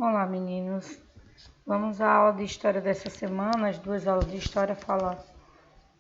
Olá, meninos. Vamos à aula de história dessa semana, as duas aulas de história falar.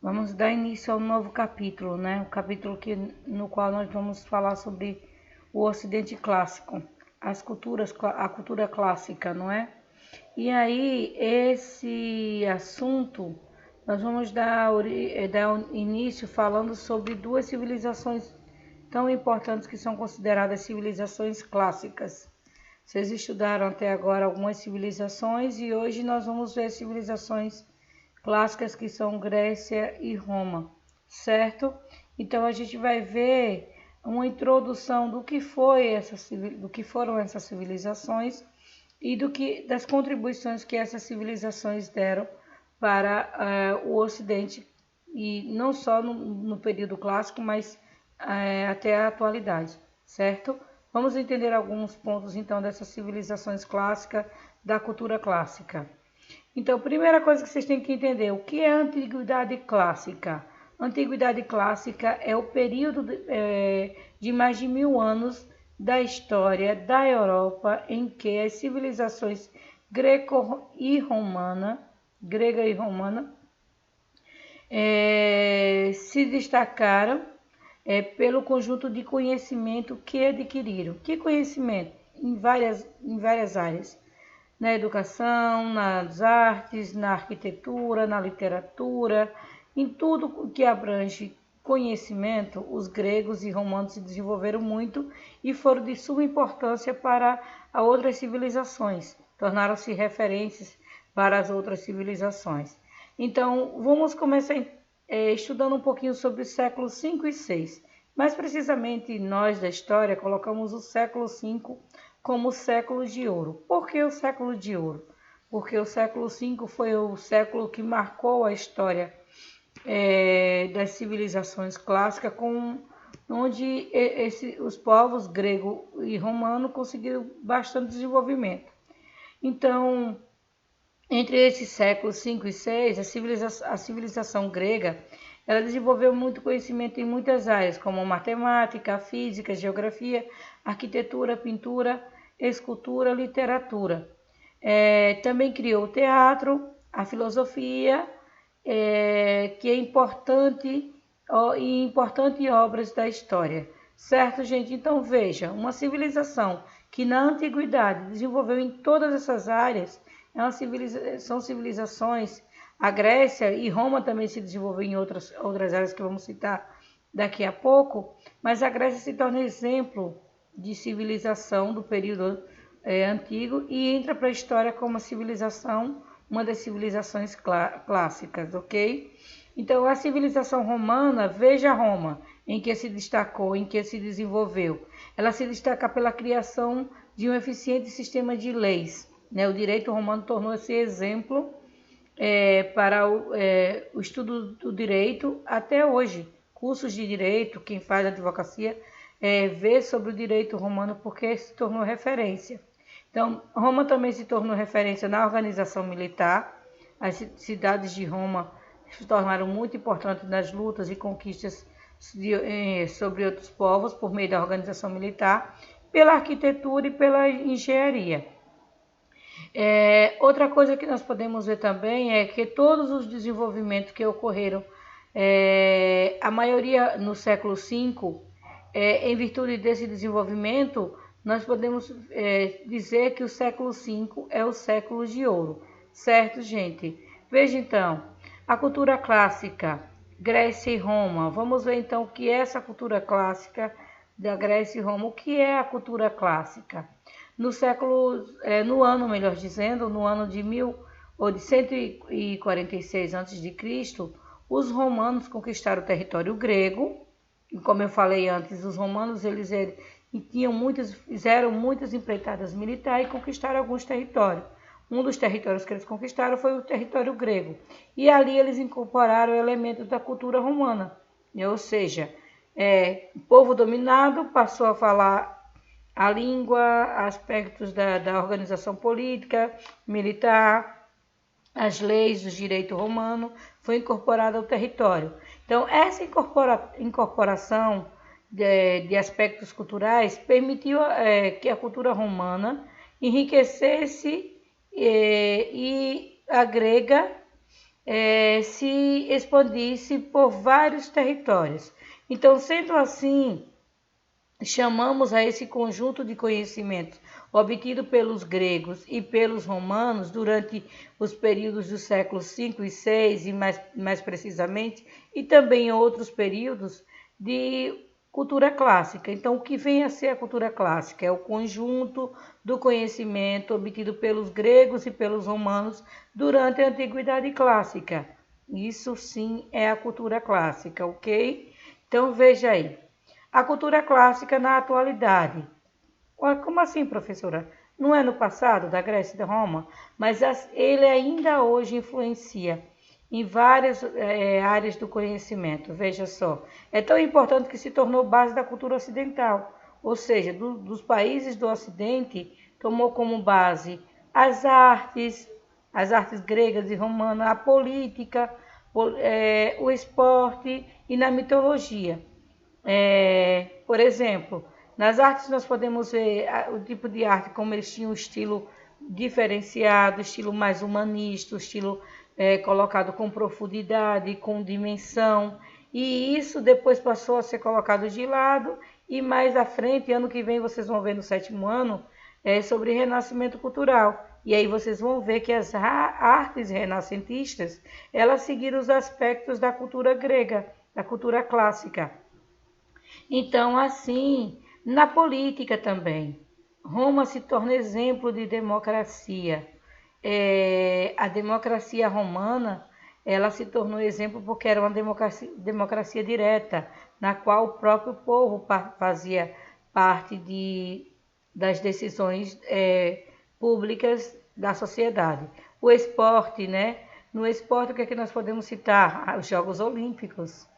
Vamos dar início ao novo capítulo, né? O capítulo no qual nós vamos falar sobre o Ocidente clássico, a cultura clássica, não é? E aí, esse assunto, nós vamos dar início falando sobre duas civilizações tão importantes que são consideradas civilizações clássicas. Vocês estudaram até agora algumas civilizações e hoje nós vamos ver civilizações clássicas que são Grécia e Roma, certo? Então a gente vai ver uma introdução do que foram essas civilizações e das contribuições que essas civilizações deram para o Ocidente, e não só no período clássico, mas até a atualidade, certo? Vamos entender alguns pontos então dessas civilizações clássicas, da cultura clássica. Então, primeira coisa que vocês têm que entender, o que é a Antiguidade Clássica? A Antiguidade Clássica é o período de mais de 1000 anos da história da Europa em que as civilizações grega e romana se destacaram pelo conjunto de conhecimento que adquiriram. Que conhecimento? Em várias áreas. Na educação, nas artes, na arquitetura, na literatura, em tudo que abrange conhecimento, os gregos e romanos se desenvolveram muito e foram de suma importância para outras civilizações, tornaram-se referências para as outras civilizações. Então, vamos começar estudando um pouquinho sobre os séculos 5 e 6. Mais precisamente, nós da história colocamos o século 5 como o século de ouro. Por que o século de ouro? Porque o século 5 foi o século que marcou a história das civilizações clássicas, onde os povos grego e romano conseguiram bastante desenvolvimento. Então, entre esses séculos 5 e 6, a civilização grega ela desenvolveu muito conhecimento em muitas áreas, como matemática, física, geografia, arquitetura, pintura, escultura, literatura. Também criou o teatro, a filosofia, que é importante obras da história. Certo, gente? Então, veja, uma civilização que na antiguidade desenvolveu em todas essas áreas, são civilizações. A Grécia e Roma também se desenvolveu em outras áreas que vamos citar daqui a pouco, mas a Grécia se torna exemplo de civilização do período antigo e entra para a história como uma das civilizações clássicas, ok? Então, a civilização romana, veja Roma, em que se destacou, em que se desenvolveu. Ela se destaca pela criação de um eficiente sistema de leis. O direito romano tornou-se exemplo para o estudo do direito até hoje. Cursos de direito, quem faz advocacia, vê sobre o direito romano porque se tornou referência. Então, Roma também se tornou referência na organização militar. As cidades de Roma se tornaram muito importantes nas lutas e conquistas sobre outros povos por meio da organização militar, pela arquitetura e pela engenharia. Outra coisa que nós podemos ver também é que todos os desenvolvimentos que ocorreram, a maioria no século V, em virtude desse desenvolvimento, nós podemos dizer que o século V é o século de ouro, certo, gente? Veja então, a cultura clássica, Grécia e Roma. Vamos ver então o que é essa cultura clássica da Grécia e Roma. O que é a cultura clássica? No ano de 146 a.C., os romanos conquistaram o território grego. E como eu falei antes, os romanos fizeram muitas empreitadas militares e conquistaram alguns territórios. Um dos territórios que eles conquistaram foi o território grego. E ali eles incorporaram elementos da cultura romana. Ou seja, o povo dominado passou a falar a língua, aspectos da organização política, militar, as leis do direito romano, foi incorporada ao território. Então, essa incorporação de aspectos culturais permitiu que a cultura romana enriquecesse e a grega se expandisse por vários territórios. Então, sendo assim, chamamos a esse conjunto de conhecimentos obtido pelos gregos e pelos romanos durante os períodos dos séculos 5 e 6, e mais precisamente, e também outros períodos de cultura clássica. Então, o que vem a ser a cultura clássica? É o conjunto do conhecimento obtido pelos gregos e pelos romanos durante a Antiguidade Clássica. Isso sim é a cultura clássica, ok? Então, veja aí. A cultura clássica na atualidade. Como assim, professora? Não é no passado, da Grécia e da Roma, mas ele ainda hoje influencia em várias áreas do conhecimento. Veja só, é tão importante que se tornou base da cultura ocidental, ou seja, dos países do Ocidente, tomou como base as artes gregas e romanas, a política, o esporte e na mitologia. Por exemplo, nas artes nós podemos ver o tipo de arte, como eles tinham um estilo diferenciado, estilo mais humanista, estilo colocado com profundidade, com dimensão, e isso depois passou a ser colocado de lado, e mais à frente, ano que vem, vocês vão ver no 7º ano, sobre renascimento cultural. E aí vocês vão ver que as artes renascentistas, elas seguiram os aspectos da cultura grega, da cultura clássica. Então, assim, na política também, Roma se torna exemplo de democracia. A democracia romana, ela se tornou exemplo porque era uma democracia direta, na qual o próprio povo fazia parte das decisões públicas da sociedade. O esporte, né? No esporte, o que é que nós podemos citar? Os Jogos Olímpicos.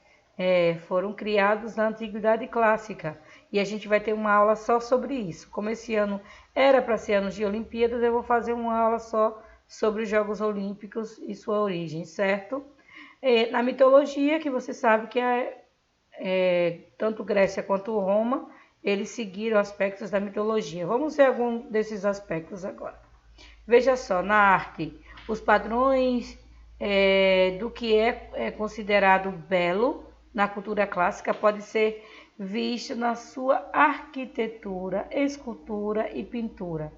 Foram criados na Antiguidade Clássica. E a gente vai ter uma aula só sobre isso. Como esse ano era para ser ano de Olimpíadas, eu vou fazer uma aula só sobre os Jogos Olímpicos e sua origem, certo? Na mitologia, que você sabe que tanto Grécia quanto Roma, eles seguiram aspectos da mitologia. Vamos ver algum desses aspectos agora. Veja só, na arte, os padrões do que é considerado belo na cultura clássica pode ser visto na sua arquitetura, escultura e pintura.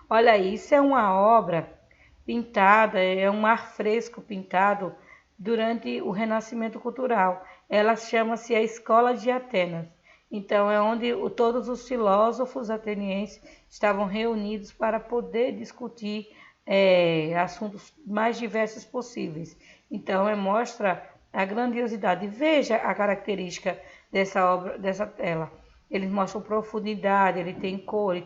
Olha aí, isso é uma obra pintada, é um afresco pintado durante o Renascimento Cultural. Ela chama-se a Escola de Atenas. Então, é onde todos os filósofos atenienses estavam reunidos para poder discutir assuntos mais diversos possíveis. Então, mostra a grandiosidade. Veja a característica dessa obra, dessa tela. Eles mostram profundidade, ele tem cor,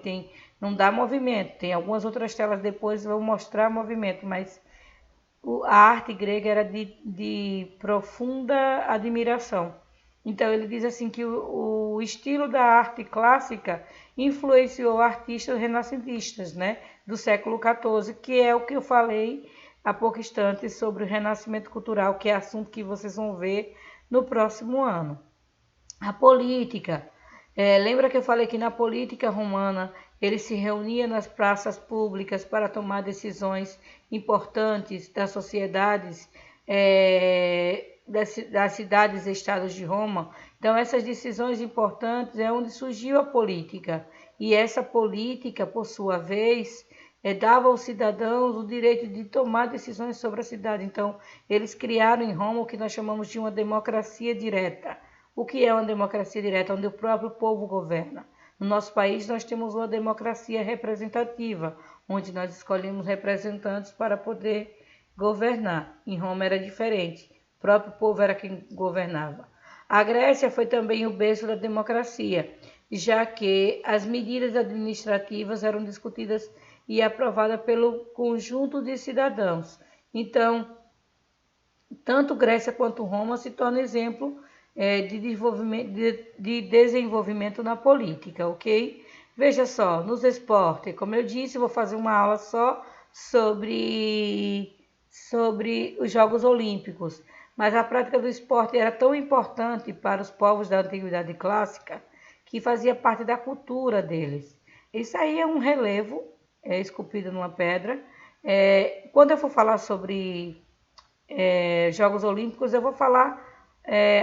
não dá movimento. Tem algumas outras telas depois que vão mostrar movimento, mas a arte grega era de profunda admiração. Então ele diz assim que o estilo da arte clássica influenciou artistas renascentistas, né, do século XIV, que é o que eu falei há pouco instante sobre o renascimento cultural, que é assunto que vocês vão ver no próximo ano. A política. Lembra que eu falei que na política romana ele se reunia nas praças públicas para tomar decisões importantes das sociedades, das cidades e estados de Roma. Então, essas decisões importantes é onde surgiu a política. E essa política, por sua vez, dava aos cidadãos o direito de tomar decisões sobre a cidade. Então, eles criaram em Roma o que nós chamamos de uma democracia direta. O que é uma democracia direta? Onde o próprio povo governa. No nosso país, nós temos uma democracia representativa, onde nós escolhemos representantes para poder governar. Em Roma era diferente. O próprio povo era quem governava. A Grécia foi também o berço da democracia, já que as medidas administrativas eram discutidas e aprovadas pelo conjunto de cidadãos. Então, tanto Grécia quanto Roma se tornam exemplo de desenvolvimento na política, ok? Veja só, nos esportes, como eu disse, vou fazer uma aula só sobre os Jogos Olímpicos, mas a prática do esporte era tão importante para os povos da Antiguidade Clássica que fazia parte da cultura deles. Isso aí é um relevo esculpida numa pedra. Quando eu for falar sobre Jogos Olímpicos, eu vou falar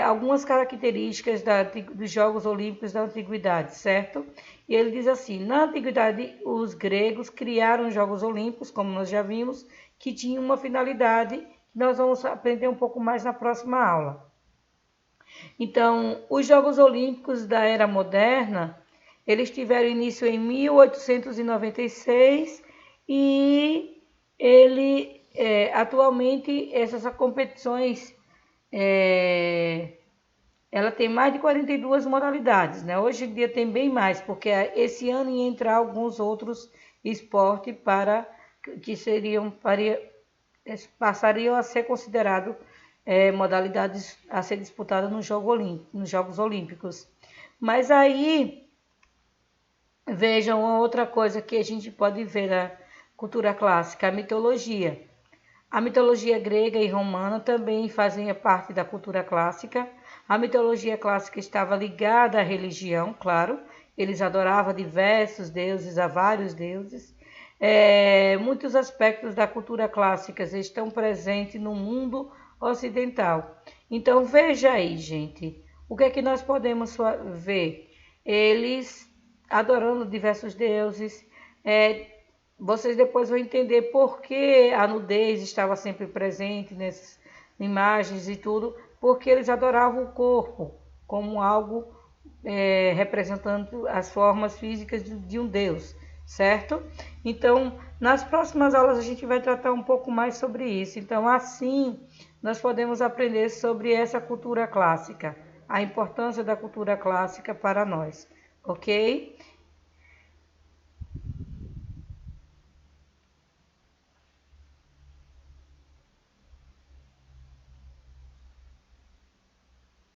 algumas características dos Jogos Olímpicos da Antiguidade, certo? E ele diz assim: na Antiguidade, os gregos criaram os Jogos Olímpicos, como nós já vimos, que tinham uma finalidade que nós vamos aprender um pouco mais na próxima aula. Então, os Jogos Olímpicos da Era Moderna, eles tiveram início em 1896 e atualmente essas competições ela tem mais de 42 modalidades, né? Hoje em dia tem bem mais, porque esse ano ia entrar alguns outros esportes que passariam a ser considerados modalidades a ser disputadas nos Jogos Olímpicos. Mas aí, vejam outra coisa que a gente pode ver na cultura clássica, a mitologia. A mitologia grega e romana também fazia parte da cultura clássica. A mitologia clássica estava ligada à religião, claro. Eles adoravam diversos deuses, a vários deuses. Muitos aspectos da cultura clássica estão presentes no mundo ocidental. Então veja aí, gente, o que é que nós podemos ver? Eles adorando diversos deuses. Vocês depois vão entender por que a nudez estava sempre presente nessas imagens e tudo, porque eles adoravam o corpo como algo representando as formas físicas de um deus, certo? Então, nas próximas aulas a gente vai tratar um pouco mais sobre isso. Então, assim, nós podemos aprender sobre essa cultura clássica, a importância da cultura clássica para nós, ok?